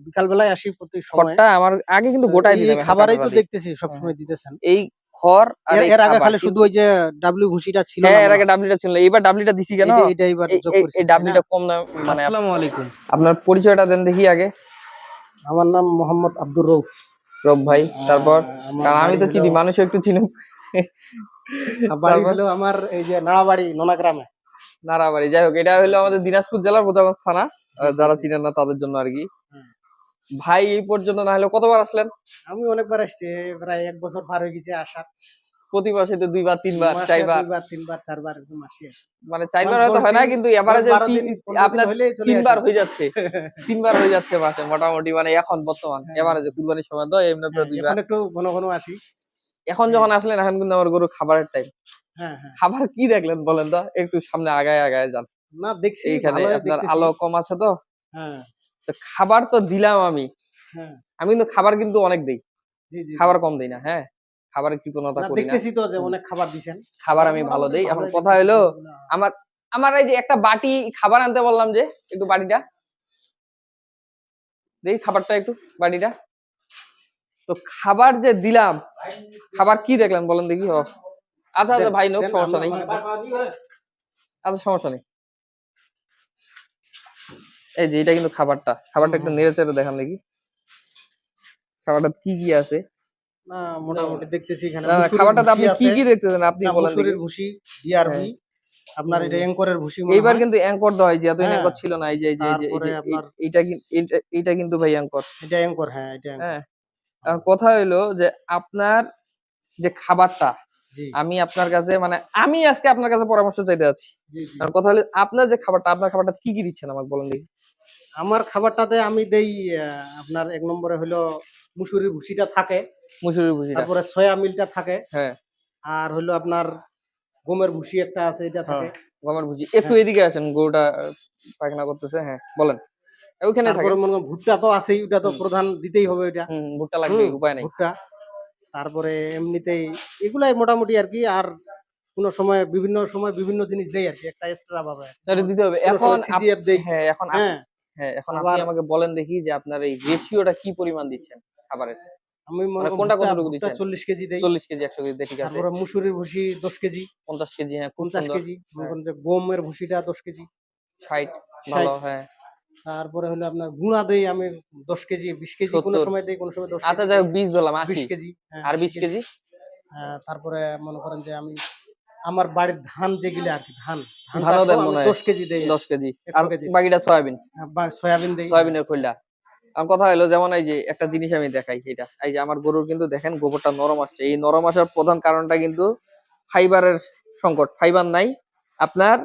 বিকাল বেলায় আসি প্রতি সময়। খড়টা আমার আগে কিন্তু গোটাই দিতাম, এই এখন খাবারই তো কাটাটা দিই। দেখতেছি সবসময় দিতেছেন। এই খড় আর এই এর আগে খাবার খালি শুধু কিন্তু ওই যে ডাব্লিউ ভুসিটা ছিল না হ্যাঁ, এর মনে আগে হয়। ডাবলিটা ছিল, এইবার ডাবলিটা দিছি কেন, এটা এবার যোগ এই করেছেন, তাই না? ডাবলিটা কম দাম। মানে আসসালামু আলাইকুম। আপনার পরিচয়টা দেন দেখি আগে। আমার নাম মোহাম্মদ আব্দুর রউফ। রব ভাই, তারপর আমার কারণ আমি বাড়ি তো হলো চিনি, মানুষও একটু চিনুক। বাড়ি তারপর হলো আমার এই যে নাড়াবাড়ি নোনা গ্রামে। নারাবাড়ি, যাই হোক, এটা হলো আমাদের দিনাজপুর জেলার বোচাগঞ্জ থানা। যারা চিনেন না তাদের জন্য আর কি। ভাই এই পর্যন্ত না হলে কতবার আসলেন? আমি অনেকবার আসছি, প্রায় 1 বছর পার হয়ে গেছে আসার। প্রতি মাসে তো 2 বার 3 বার মাসে 4 বার, 2 বার 3 বার 4 বার এরকম আসি। মানে 4 বার মাস হয়তো 10 হয় না, দিন কিন্তু 10 এভারেজে 12 দিন 15 দিন আপনার হইলেই চলে 3 আসি। বার হয়ে যাচ্ছে। 3 বার হয়ে যাচ্ছে মাসে মোটামুটি, মানে এখন বর্তমান এভারেজে কুরবানির সময় তো এমনি তো 2 এখন বার। একটু ঘন ঘন আসি। এখন যখন আসলেন, এখন কিন্তু আমার গরু খাবারের টাইম। হ্যাঁ হ্যাঁ। খাবার কি দেখলেন বলেন তো, একটু সামনে আগায় আগায় যান। না দেখছি এইখানে ভালোই আপনার দেখতেছি। আলো কম আছে তো। হ্যাঁ তো খাবার তো দিলাম আমি। হ্যাঁ। আমি কিন্তু খাবার কিন্তু অনেক দেই, জি জি। খাবার কম দেই না। হ্যাঁ, খাবারের কৃপণতা না করি না। দেখতেছি তো যে অনেক খাবার দিছেন। খাবার আমি ভালো মোটামুটি দেই। এখন ভালোই কথা দেখতেছি হলো, গরুগুলা। আমার আমার এই যে একটা বাটি খাবার আনতে বললাম, যে একটু বাটিটা দেই, খাবারটা একটু বাটিটা। তো খাবার যে দিলাম, খাবার কি দেখলেন বলেন দেখি। ও আচ্ছা আচ্ছা ভাই, নোক, দেন সমস্যা নেই। মানে আচ্ছা, সমস্যা নেই। এই যে এটা কিন্তু খাবারটা একটু নেড়ে চেড়ে দেখান দেখি, খাবারটা কি কি আছে। না মোটামুটি দেখতেছি এখানে না না, মুসুরির খাবারটাতে ভুসি আপনি কি আছে। কি দেখতেছেন আপনি না বলেন দেখি। মুসুরির ভুসি, হ্যাঁ, ডিআরভি, আপনার এটা অ্যাঙ্করের ভুসি মনে এইবার হয়। কিন্তু অ্যাঙ্কর দেওয়া হয়েছে, এতদিন হ্যাঁ অ্যাঙ্কর ছিল না। এই যে এই যে এই যে এই তারপরে যে আপনার এইটা কিন্তু এইটা কিন্তু ভাই অ্যাঙ্কর। এটা অ্যাঙ্কর, হ্যাঁ এটা অ্যাঙ্কর। হ্যাঁ, এখন কথা হইলো যে আপনার যে খাবারটা, জি আমি আপনার কাছে, মানে আমি আজকে আপনার কাছে পরামর্শ চাইতে যাচ্ছি। জি জি। কারণ কথা হলো, আপনার যে খাবারটা, আপনার খাবারটা কি কি দিচ্ছেন আমাকে বলেন দেখি। আমার খাবারটাতে আমি দেই আপনার 1 নম্বরে হলো মুসুরির ভুসিটা থাকে, মুসুরির ভুসিটা, তারপরে সয়া মিলটা থাকে, হ্যাঁ আর হলো আপনার গমের ভুসি একটা আছে, এটা হ্যাঁ, থাকে। গমের ভুসি। একটু হ্যাঁ এদিকে আসেন, গরুটা পায়খানা করতেছে। হ্যাঁ বলেন, ওইখানে তারপরে থাকেন। মনে করেন ভুট্টা তো আছেই, ওটা তো হুম প্রধান দিতেই হবে ওইটা। ভুট্টা লাগবে, উপায় নাই। ভুট্টা, তারপরে এমনিতেই এগুলাই মোটামুটি আর কি। আর কোন সময় বিভিন্ন সময় বিভিন্ন জিনিস দেই আর কি, একটা এক্সট্রা ভাবে। এটা দিতে হবে কোন এখন। সময় সিজিএফ দেই। হ্যাঁ এখন হ্যাঁ হ্যাঁ, এখন আপনি আবার আমাকে বলেন দেখি যে আপনার এই রেশিওটা কি পরিমাণ দিচ্ছেন খাবারের, আমি মনে মানে করেন কোনটা কতটুকু ভুট্টা দিচ্ছেন। 40 কেজি দেই। 40 কেজি 100 কেজি, ঠিক আছে। তারপরে মুসুরির ভুসি 10 কেজি, 50 কেজি, হ্যাঁ খুব 50 সুন্দর। কেজি। মনে হ্যাঁ, করেন যে গমের ভুসিটা 10 কেজি, 60 ভালো, 60। হ্যাঁ তারপরে হলো আপনার গুঁড়া দেই আমি 10 কেজি, 20 কেজি কোন 70। সময় দেই, কোন সময় 10 আচ্ছা কেজি যাই দেই। হোক, 20 ধরলাম, 20 80। কেজি, হ্যাঁ আর 80 20 কেজি। কেজি তারপরে মনে করেন যে আমি আমার বাড়ির ধান যেগুলো আর কি, ধানটা ধানও সহ দেন আমি মনে হয়, 10 কেজি দেই, 10 কেজি। আর 100 কেজি। বাকিটা সয়াবিন, বা সয়াবিন দেই, হ্যাঁ। সয়াবিনের খোলটা। আমার কথা হলো, যেমন এই যে একটা জিনিস আমি দেখাই, এটা এই যে আমার গরুর কিন্তু দেখেন গোবরটা নরম আসছে। এই নরম আসার প্রধান কারণটা কিন্তু ফাইবারের সংকট, ফাইবার নাই আপনার।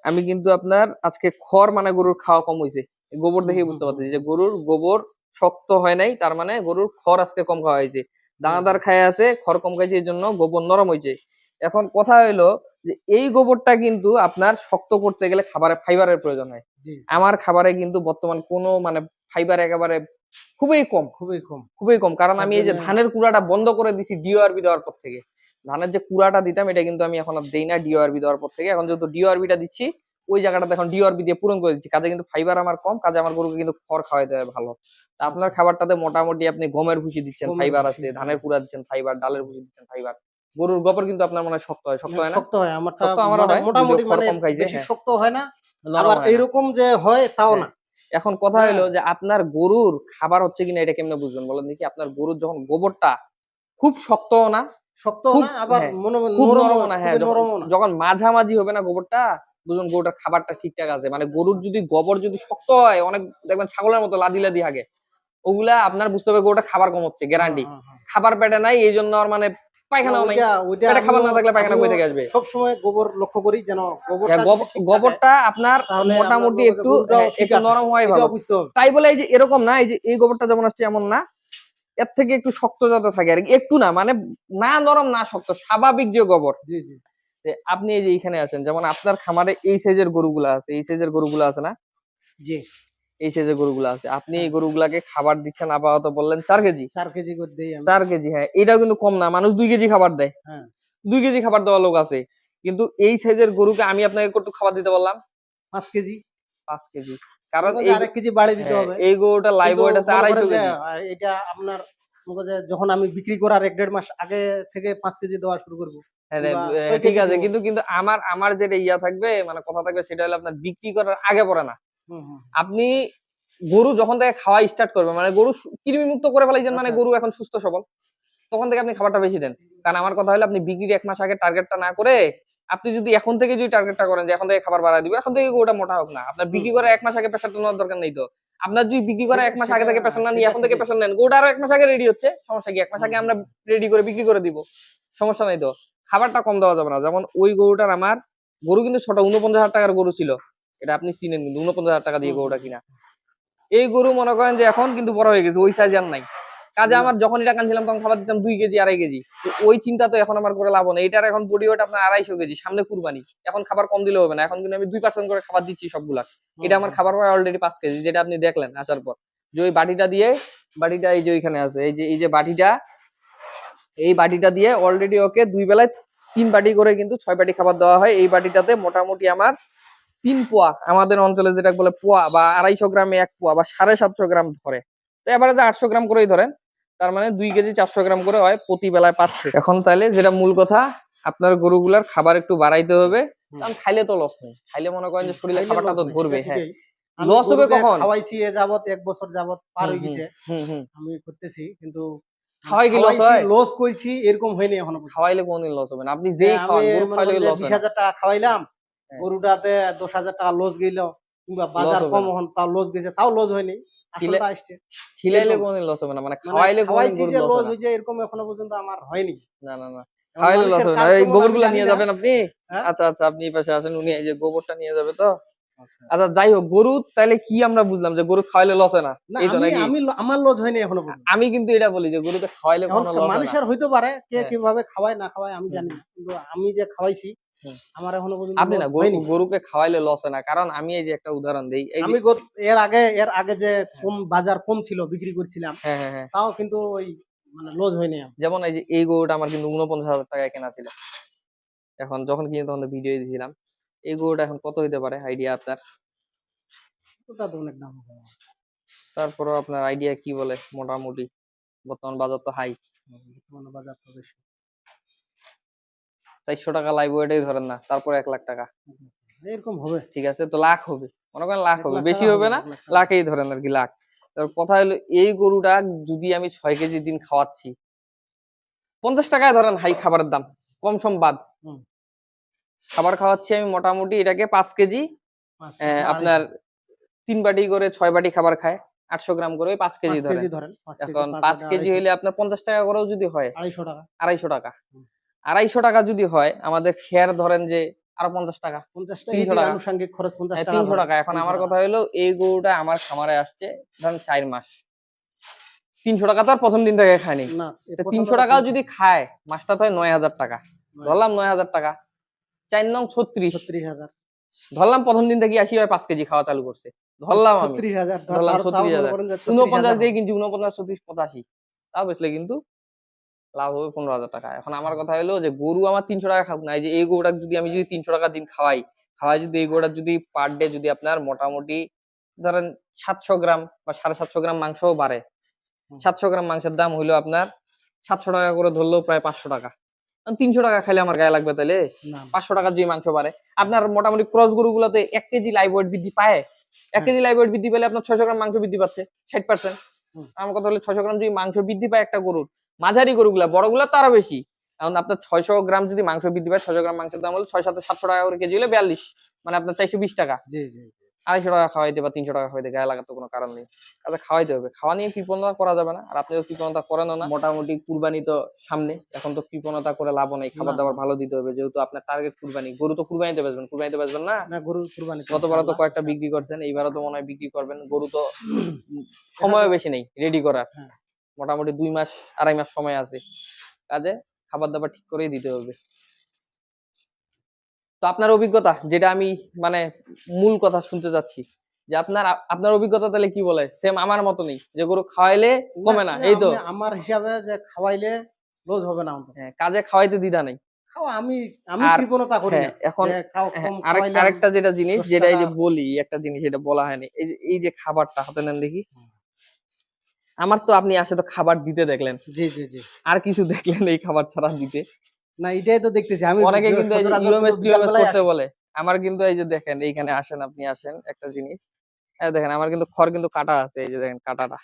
আমি কিন্তু আপনার আজকে খড়, মানে গরুর খাওয়া কম হয়েছে, গোবর দেখেই বুঝতে পারতেছি যে গরুর গোবর শক্ত হয় নাই, তার মানে গরুর খড় আজকে কম খাওয়া হয়েছে। দানাদার খায় আছে, খড় কম খাইছে, এই জন্য গোবর নরম হয়েছে। এখন কথা হইলো যে এই গোবরটা কিন্তু আপনার শক্ত করতে গেলে খাবারে ফাইবারের প্রয়োজন হয়। জি আমার খাবারে কিন্তু বর্তমান কোনো মানে ফাইবার একেবারে খুবই কম, খুবই কম। খুবই কম। কারণ তার আমি এই যে জন্য ধানের কুড়াটা বন্ধ করে দিছি ডিওআরবি দেওয়ার পর থেকে। ধানের যে কুড়াটা দিতাম, এটা কিন্তু আমি এখন আর দেই না ডিওআরবি দেওয়ার পর থেকে। এখন যেহেতু ডিওআরবিটা দিচ্ছি, ওই জায়গাটা এখন ডিওআরবি দিয়ে পূরণ করে দিচ্ছি। কাজে কিন্তু ফাইবার আমার কম, কাজে আমার গরুকে কিন্তু খড় খাওয়াইতে হয় ভালো। তা আপনার আচ্ছা, খাবারটাতে মোটামুটি আপনি গমের ভুসি দিচ্ছেন, গমের ফাইবার ভুসি, আছে, হ্যাঁ। ধানের কুড়া দিচ্ছেন ফাইবার, ডালের ভুসি দিচ্ছেন ফাইবার। গরুর গোবর কিন্তু আপনার মনে হয় শক্ত হয়, শক্ত হয় না? শক্ত হয় আমারটা, শক্ত আমারও মানে হয়, যদিও মোটামুটি, খড় মানে কম খাইছে। বেশি হ্যাঁ, শক্ত হয় না, নরম আবার হয় না। এইরকম যে হয় তাও হ্যাঁ, না। এখন কথা হ্যাঁ হলো যে আপনার গরুর খাবার হচ্ছে কিনা, এটা কেমনে বুঝবেন বলেন দেখি। আপনার গরুর যখন গোবরটা খুব শক্তও না, শক্তও খুব না, আবার হ্যাঁ নরমও খুব নরমও না, হ্যাঁ খুবই যখন নরমও না। যখন মাঝামাঝি হবে না গোবরটা, বুঝুন গরুটার খাবারটা ঠিকঠাক আছে। মানে গরুর যদি গোবর যদি শক্ত হয়, অনেক দেখবেন ছাগলের মতো লাদি লাদি হাগে, ওগুলা আপনার বুঝতে হবে গরুটা খাবার কম হচ্ছে, হ্যাঁ গ্যারান্টি। হ্যাঁ হ্যাঁ। খাবার পেটে নাই, এই জন্য আর মানে না পায়খানাও নাই। ওইটা ওইটা পেটে খাবার আমিও না থাকলে পায়খানা আমিও কই থেকে আসবে। সবসময় গোবর লক্ষ্য করি, যেন হ্যাঁ, গোবরটা যদি ঠিক থাকে গোবরটা আপনার তাহলে আপনার মোটামুটি মনে হয় যে একটু, গরুটাও হ্যাঁ ঠিক একটু আছে, নরম হয় ভালো। এটাও বুঝতে হবে। তাই বলে এই যে এরকম না, এই যে এই গোবরটা যেমন আসছে এমন না, এর থেকে একটু শক্ত যাতে থাকে আর কি, একটু না, মানে না নরম না শক্ত, স্বাভাবিক যে গোবর। জি জি যে আপনি এই যে এখানে আছেন, যেমন আপনার খামারে এই সাইজের গরুগুলা আছে, এই সাইজের গরুগুলা আছে না, জি। এই সাইজের গরুগুলা আছে, আপনি এই হ্যাঁ গরুগুলাকে খাবার দিচ্ছেন আপাতত বললেন 4 কেজি। 4 কেজি করে দেই আমি। 4 কেজি, হ্যাঁ এটাও কিন্তু কম না, মানুষ 2 কেজি খাবার দেয়। হ্যাঁ 2 কেজি খাবার দেওয়া লোক আছে, কিন্তু এই সাইজের গরুকে আমি আপনাকে কত খাবার দিতে বললাম? 5 কেজি। 5 কেজি। কারণ মনে করেন যে আরেক কেজি বাড়িয়ে দিতে হ্যাঁ, হবে। এই গরুটা লাইভ কিন্তু ওয়েট আছে মনে 250 করেন যে কেজি। এটা আপনার মনে করেন যে যখন আমি বিক্রি করার ১-১.৫ মাস আগে থেকে ৫ কেজি দেওয়া শুরু করব হ্যাঁ, কিংবা ৬ ঠিক কেজি আছে, দিব। কিন্তু কিন্তু আমার আমার যেটা ইয়া থাকবে, মানে কথা থাকবে, সেটা হলো আপনার বিক্রি করার আগে পরে না। হুম, হুম। আপনি গরু যখন থেকে খাওয়া স্টার্ট করবে, মানে গরু কৃমি মুক্ত করে ফেলাইছেন, মানে আচ্ছা, গরু আচ্ছা। এখন সুস্থ সবল, তখন থেকে আপনি খাবারটা বেশি দেন। কারণ আমার কথা হলো, আপনি বিক্রির ১ মাস আগে টার্গেটটা না করে, আপনি যদি এখন থেকে যদি টার্গেটটা করেন যে এখন থেকে খাবার বাড়ায় দিব, এখন থেকে গরুটা মোটা হোক না। আপনার হুম, বিক্রি হুম। করার ১ মাস আগে প্রেশারটা নেওয়ার দরকার নেই তো। আপনার যদি বিক্রি করার সেটা ১ মাস আগে সেটা থেকে প্রেশার না নিয়ে সেটা এখন থেকে ঠিকই। প্রেশার নেন, গরুটা আরো ১ মাস আগে রেডি হচ্ছে, সমস্যা কি? ১ মাস হুম, আগে হুম। আমরা রেডি করে বিক্রি করে দিব, সমস্যা নাই তো। খাবারটা কম দেওয়া যাবে না। যেমন ওই গরুটার, আমার গরু কিন্তু ছোট, ৪৯,০০০ টাকার গরু ছিল। এটা আপনি চিনেন কিন্তু, ৪৯,০০০ টাকা দিয়ে হুম, হুম, গরুটা হুম। কিনা। এই গরু মনে করেন যে এখন কিন্তু বড় হয়ে গেছে, ওই সাইজ আর নাই। কাজে না। আমার যখন এটা কানছিলাম তখন খাবার দিতাম ২ কেজি ২.৫ কেজি। তো ওই চিন্তা তো এখন আমার করে লাভ নেই। এটার এখন বডি ওয়েট আপনার ২৫০ কেজি, সামনে কুরবানি। এখন খাবার কম দিলে হবে না। এখন কিন্তু আমি ২% করে খাবার দিচ্ছি সবগুলা। হুম, এটা আমার হুম। খাবার পড়ে অলরেডি ৫ কেজি, যেটা আপনি দেখলেন আসার পর। যে ওই বাটিটা দিয়ে, বাটিটা এই যে ওইখানে আছে, এই যে বাটিটা, এই বাটিটা দিয়ে অলরেডি ওকে ২ বেলায় ৩ বাটি করে কিন্তু ৬ বাটি খাবার দেওয়া হয়। এই বাটিটাতে মোটামুটি আমার ৩ পোয়া, আমাদের অঞ্চলে যেটা বলে পোয়া, বা ২৫০ গ্রামে ১ পোয়া, বা ৭৫০ গ্রাম ধরে। তো এবারে ৮০০ গ্রাম করেই ধরেন। তার মানে ২ কেজি ৪০০ গ্রাম করে হয় প্রতি বেলায় পাচ্ছে। এখন তাইলে যেটা মূল কথা, আপনার গরুগুলার খাবার একটু বাড়াইতে হবে। হুম, কারণ খাইলে তো লস নেই। খাইলে মনে করেন হুম। যে শরীরে খাইলে খাবারটা লস তো নাই, সেটা ধরবে। হ্যাঁ, ঠিকই। আমি লস হবে গরুকে কখন? খাওয়াইছি এ যাবৎ ১ বছর যাবৎ পার হুম, হয়ে হুম, গেছে। হুম, হুম। আমি করতেছি। কিন্তু মানে খাওয়াই কি লস খাওয়াইছি, হয়? লস কইছি এরকম হয়নি এখনো পর্যন্ত। খাওয়াইলে কোনদিন লস হবে না। আপনি যে যেই আমি খাওয়ান, গরু মনে খাওয়াইলে করেন যে লস হয় না। ৳২০,০০০ খাওয়াইলাম, হ্যাঁ, গরুটাতে ৳১০,০০০ লস গেল কিংবা লস বাজার হবে কম না। হন তাও লস গেছে, তাও লস হয়নি। খিলে আসলটা আসছে। খিলাইলে এরকম কোনদিন লস হবে না। মানে মানে খাওয়াইলে কোনদিন খাওয়াইছি গরুর যে লস লস হয় না। হইছে এরকম এখনো পর্যন্ত আমার হয়নি। না, না, না। এখন খাওয়াইলে লস মানুষের হবে না। কাজ এই কেমন আমি গোবরগুলা জানি নিয়ে না। যাবেন আপনি? হ্যাঁ? আচ্ছা, আচ্ছা, আপনি এই পাশে আসেন। উনি এই যে গোবরটা নিয়ে যাবে তো? আচ্ছা। আচ্ছা, যাই হোক, গরু তাইলে কি আমরা বুঝলাম যে গরু খাওয়াইলে লস হয় না। না এই তো আমি নাকি? আমি আমার লস হয়নি এখনো পর্যন্ত। আমি কিন্তু এটা বলি যে গরুতে খাওয়াইলে এখন কখনো লস হয় না। মানুষের হইতে পারে কে হ্যাঁ। কিভাবে খাওয়ায় না খাওয়ায় আমি হুম, জানি হুম, না। কিন্তু আমি যে খাওয়াইছি হুম। আমার এখনো পর্যন্ত আপনি লস না, হয়নি। গরুকে খাওয়াইলে লস হয় না। কারণ আমি এই যে একটা উদাহরণ দেই। এই যে আমি এর আগে যে হ্যাঁ, কম বাজার কম ছিল বিক্রি করছিলাম, হ্যাঁ, হ্যাঁ, হ্যাঁ। তাও কিন্তু ওই মানে লস হয়নি আমার। যেমন এই যে এই গরুটা আমার কিন্তু ৪৯,০০০ টাকায় কেনা ছিল। এখন যখন কিনে তখন তো ভিডিও দিয়েছিলাম। এই গরুটা এখন কত হইতে পারে আইডিয়া আপনার? ওটা তো অনেক দাম হবে। তারপরেও আপনার আইডিয়া কি বলে মোটামুটি? বর্তমান বাজার তো হাই। বর্তমানে বাজার তো বেশি। ৪০০ টাকা লাইভ ওয়েটেই ধরেন না। তারপরে ১,০০,০০০ টাকা। এরকম হবে। ঠিক আছে? তো লাখ হবে। মনে করেন লাখ ১ হবে। লাখ বেশি টাকা হবে হবে, না। ১ লাখ টাকা হবে। লাখেই ধরেন আরকি, লাখ। তো কথা হলো, এই গরুটা যদি আমি ৬ কেজি দিন খাওয়াচ্ছি, ৳৫০ টাকায় ধরেন হাই খাবারের দাম। কম সম বাদ। হুম, খাবার খাওয়াচ্ছি আমি মোটামুটি এটাকে ৫ কেজি। ৫ না আপনার ২৫০। ৩ বাটি করে ৬ বাটি খাবার খায়। ৮০০ গ্রাম করে, ওই ৫ কেজি ৫ ধরেন। কেজি ধরেন। ৫ কেজি এখন ৫ ৫ বাটা কেজি ২৫০। হইলে আপনার ৳৫০ করেও যদি হয়, ৳২৫০। ৳২৫০। হুম। ৳২৫০ যদি হয়, আমাদের খেয়ার ধরেন যে আরো ৳৫০, ৫০ টা ৳৩০০। এদিকে আনুষঙ্গিক খরচ ৳৫০ ধরেন। ৳৩০০। এখন আমার ৳৩০০। কথা হইলো, এই গরুটা আমার খামারে আসছে ধরেন ৪ মাস। ৳৩০০ তো আর ১ম দিন থেকে খায়নি। না, তো ১ম টা তো ৳৩০০ যদি কমতেছে। খায়, মাসটা তো হয় ৳৯,০০০। ৯,০০০। ধরলাম ৳৯,০০০। ৪ নং ৩৬। ৩৬,০০০। ধরলাম ১ম দিন থেকে আসি হয় ৫ কেজি খাওয়া চালু করছে। ধরলাম আমি। ৩৬,০০০ ধরলাম তাও মনে ৩৬,০০০। করেন যে ৪৯ ৩৬,০০০ দিয়ে হবে। কিনছি, ৪৯, ৩৬, ৮৫। তাও বেচলে কিন্তু লাভ হবে ৳১৫,০০০। এখন আমার কথা হলো যে গরু আমার ৳৩০০ খাক না। এই যে এই গরুটাকে যদি আমি যদি ৳৩০০ দিন খাওয়াই, যদি এই গরুটার যদি পার ডে যদি আপনার মোটামুটি ধরেন ৭০০ গ্রাম বা ৭৫০ গ্রাম মাংসও বাড়ে। হুম, ৭০০ গ্রাম মাংসের দাম হইলো আপনার ৳৭০০ করে ধরলেও প্রায় ৳৫০০। ৳৩০০ খাইলে আমার গায়ে লাগবে তাইলে? না, না, ৳৫০০ যদি মাংস বাড়ে। না। আপনার মোটামুটি ক্রস গরুগুলাতে ১ কেজি লাইভ ওয়েট বৃদ্ধি পায়। ১ হ্যাঁ, কেজি লাইভ ওয়েট বৃদ্ধি পেলে আপনার ৬০০ গ্রাম মাংস বৃদ্ধি পাচ্ছে। ৬০%। হুম, আমার কথা হলো ৬০০ গ্রাম যদি মাংস বৃদ্ধি পায় একটা গরুর, মাঝারি গরুগুলা, বড়গুলা তো আরো বেশি। এখন আপনার ৬০০ গ্রাম যদি মাংস বৃদ্ধি পায়, ৬০০ গ্রাম মাংসের দাম হলো ৬ × ৭ = ৳৭০০ করে কেজি হলে ৪২। মানে আপনার ৳৪২০। জি, জি। ৳২৫০ খাওয়াইতে বা ৳৩০০ খাওয়াইতে গায়ে লাগার তো কোনো কারণ নেই। কাজে খাওয়াইতে হবে। খাওয়া নিয়ে কৃপণতা করা যাবে না। আর আপনিও কৃপণতা করেনও না। মোটামুটি কুরবানি তো সামনে। এখন তো কৃপণতা করে লাভও নাই। না, খাবার-দাবার না, ভালো দিতে হবে। যেহেতু আপনার টার্গেট কুরবানি। গরু তো কুরবানিতে বেচবেন। কুরবানিতে বেচবেন না? না গরুর কুরবানিতে গতবারও তো ইনশাআল্লাহ। কয়েকটা বিক্রি করছেন। এইবারও তো মনে হয় বিক্রি করবেন। গরু তো দেখা সময়ও যাক। বেশি নেই রেডি করার। হ্যাঁ, মোটামুটি ২ মাস ২.৫ মাস সময় আছে। কাজে খাবার-দাবার ঠিক করেই দিতে হবে। তো আপনার অভিজ্ঞতা, যেটা আমি মানে মূল কথা শুনতে চাচ্ছি, যে আপনার অভিজ্ঞতা তাহলে কি বলে? সেম আমার মতনই, যে গরু খাওয়াইলে না, কমে না, এই তো? আমার হিসাবে যে খাওয়াইলে লস হবে না অন্তত। হ্যাঁ, কাজে খাওয়াইতে দ্বিধা নাই। খাওয়া আমি আমি আর কৃপণতা করি হ্যাঁ না এখন যে হ্যাঁ, কম খাওয়াইলাম আরেকটা যেটা জিনিস 10 যেটা এই টাকা। যে বলি একটা জিনিস এটা বলা হয়নি, এই যে খাবারটা হাতে নেন দেখি। আমার তো আপনি আসে তো খাবার দিতে দেখলেন, জি, জি, জি। আর কিছু দেখলেন এই খাবার ছাড়া দিতে? না এটাই তো দেখতেছি। আমি অনেকে কিন্তু এই যে সচরাচর কিন্তু ইউএমএস বিকাল টিউএমএস বেলায় করতে আসি। বলে। আমার কিন্তু এই যে দেখেন এইখানে আসেন, আপনি আসেন একটা জিনিস, দেখেন আমার কিন্তু খড় কিন্তু কাটা আছে, এই যে দেখেন কাটাটা,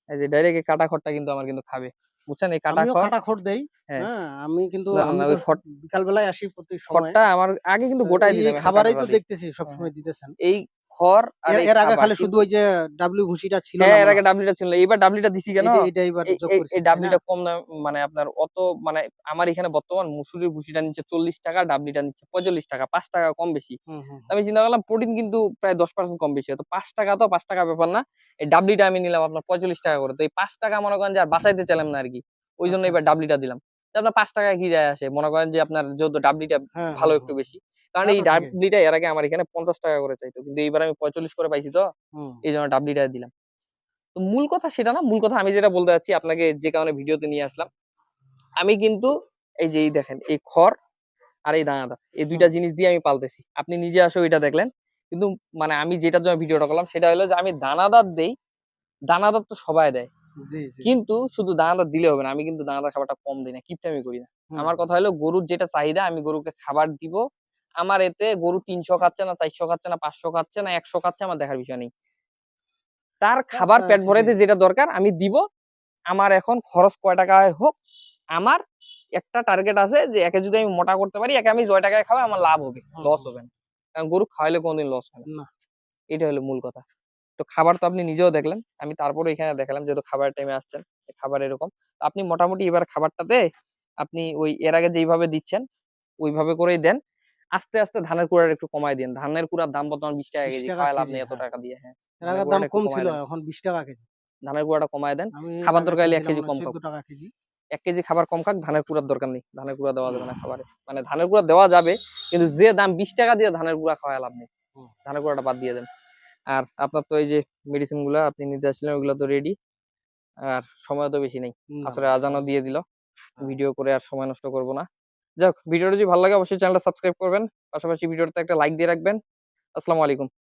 এই যে ডাইরেক্ট এই কাটা খড়টা কিন্তু আমার কিন্তু খাবে, বুঝছেন এই কাটা আমিও খড়। কাটা খড় দেই। হ্যাঁ, হ্যাঁ, আমি কিন্তু না না আমি না, তো ওই খড়, বিকাল বেলায় আসি প্রতি সময়। খড়টা আমার আগে কিন্তু তো গোটাই এই দিতাম, এখন খাবারেই কাটাটা তো দিই। দেখতেছি হ্যাঁ, সবসময় হ্যাঁ। দিতেছেন। এই খড় আর এর এই এর আগে খাবার খালি শুধু কিন্তু, ওই যে ডাব্লিউ ভুসিটা ছিল হ্যাঁ না এর মনে আগে হয়। ডাবলিটা ছিল, এবার ডাবলিটা দিছি কেন, এইটা এবার যোগ এই করছেন, তাই না? ডাবলিটা কম দাম, মানে আপনার অত, মানে আমার এখানে বর্তমান মুসুরির ভুসিটা নিচ্ছে 40 টাকা, ডাবলিটা নিচ্ছে 45 টাকা, 5 টাকা কম বেশি। হুম, হুম, আমি চিন্তা করলাম প্রোটিন কিন্তু প্রায় 10% কম বেশি হয়, তো 5 টাকা, তো 5 টাকা ব্যাপার না, এই ডাবলিটা আমি নিলাম আপনার 45 টাকা করে, তো এই 5 টাকা মনে করেন যে আর বাঁচাইতে চাইলাম না আর কি, ওই জন্য আচ্ছা, এবার আচ্ছা। ডাবলিটা দিলাম। তো আপনার 5 টাকা কি যায় আসে, মনে করেন যে আপনার যেহেতু ডাবলিটা হ্যাঁ, ভালো হ্যাঁ, একটু হ্যাঁ। বেশি, কারণ তা এই তো ঠিকই। ডাবলিটা এর আগে আমার এখানে 50 টাকা করে চাইতো, কিন্তু এইবার আমি 45 করে পাইছি, তো হুম। এই জন্য ডাবলিটা দিলাম। তো মূল কথা সেটা না, মূল কথা আমি যেটা বলতে চাচ্ছি আপনাকে, যে কারণে ভিডিওতে নিয়ে আসলাম, আমি কিন্তু এই যে এই দেখেন এই খড় আর এই দানাদার, এই হুম। দুইটা জিনিস দিয়ে আমি পালতেছি, আপনি নিজে আসো এটা দেখলেন। কিন্তু মানে আমি যেটার জন্য ভিডিওটা করলাম সেটা হলো যে আমি দানাদার দেই, দানাদার তো সবাই দেয়, জি, জি। কিন্তু শুধু দানাদার দিলে হবে না, আমি কিন্তু দানাদার খাবারটা কম দিই না, কিপটামি করি না। হুম, আমার কথা হলো গরুর যেটা চাহিদা আমি গরুকে খাবার দিব, আমার এতে গরু 300 খাচ্ছে না, 400 খাচ্ছে না, 500 খাচ্ছে না, 100 খাচ্ছে, আমার দেখার বিষয় নেই। তার তা খাবার তা পেট ঠিকই। ভরাইতে যেটা দরকার আমি দিব। আমার এখন খরচ কয় টাকায় হোক, আমার একটা টার্গেট আছে যে একে যদি আমি মোটা করতে পারি, একে আমি জয় টাকায় খাওয়াই আমার লাভ হবে, হুম, লস হুম। হবে না। কারণ গরু খাওয়াইলে কোনোদিন লস হয় না। না। এটা হলো মূল কথা। তো খাবার তো আপনি নিজেও দেখলেন, আমি তারপরে এখানে দেখালাম যেহেতু খাবারের টাইমে আসছেন, খাবার এরকম। তো আপনি মোটামুটি এবার খাবারটাতে আপনি ওই এর আগে যেইভাবে দিচ্ছেন ওইভাবে করেই দেন। আস্তে আস্তে ধানের কুড়াটা একটু কমায় দিন, ধানের কুড়ার দাম বর্তমান 20 টাকা 20 কেজি, টাকা খাওয়ায় লাভ কেজি, নেই এত হ্যাঁ। টাকা দিয়ে। হ্যাঁ, এর ধানের আগে দাম কুড়াটা একটু কম ছিল, কমায় দেন, এখন 20 টাকা কেজি। ধানের কুড়াটা কমায় দেন। আমি এর খাবার আগে দরকার হলে 1 কিনছিলাম কেজি মনে হয় কম খাও, 14 টাকা কেজি। 1 কেজি খাবার কম খাক, ধানের কুড়ার দরকার নেই, ধানের কুড়া দেওয়া যাবে না খাবারে, মানে ধানের কুড়া দেওয়া যাবে, কিন্তু যে দাম 20 টাকা দিয়ে ধানের কুড়া খাওয়া লাভ নেই, হুম। ধানের কুড়াটা বাদ দিয়ে দেন। আর আপনার তো এই যে মেডিসিন গুলা আপনি নিতে আসছিলেন ওগুলো তো রেডি, আর সময় তো বেশি নেই, না, আসলে না আজানও সময় দিয়ে দিল, হ্যাঁ। ভিডিও করে আর সময় নষ্ট করব না। যাক, ভিডিওটা যদি ভালো লাগে অবশ্যই চ্যানেলটা সাবস্ক্রাইব করবেন, পাশাপাশি ভিডিওটাতে একটা লাইক দিয়ে রাখবেন। আসসালামু আলাইকুম।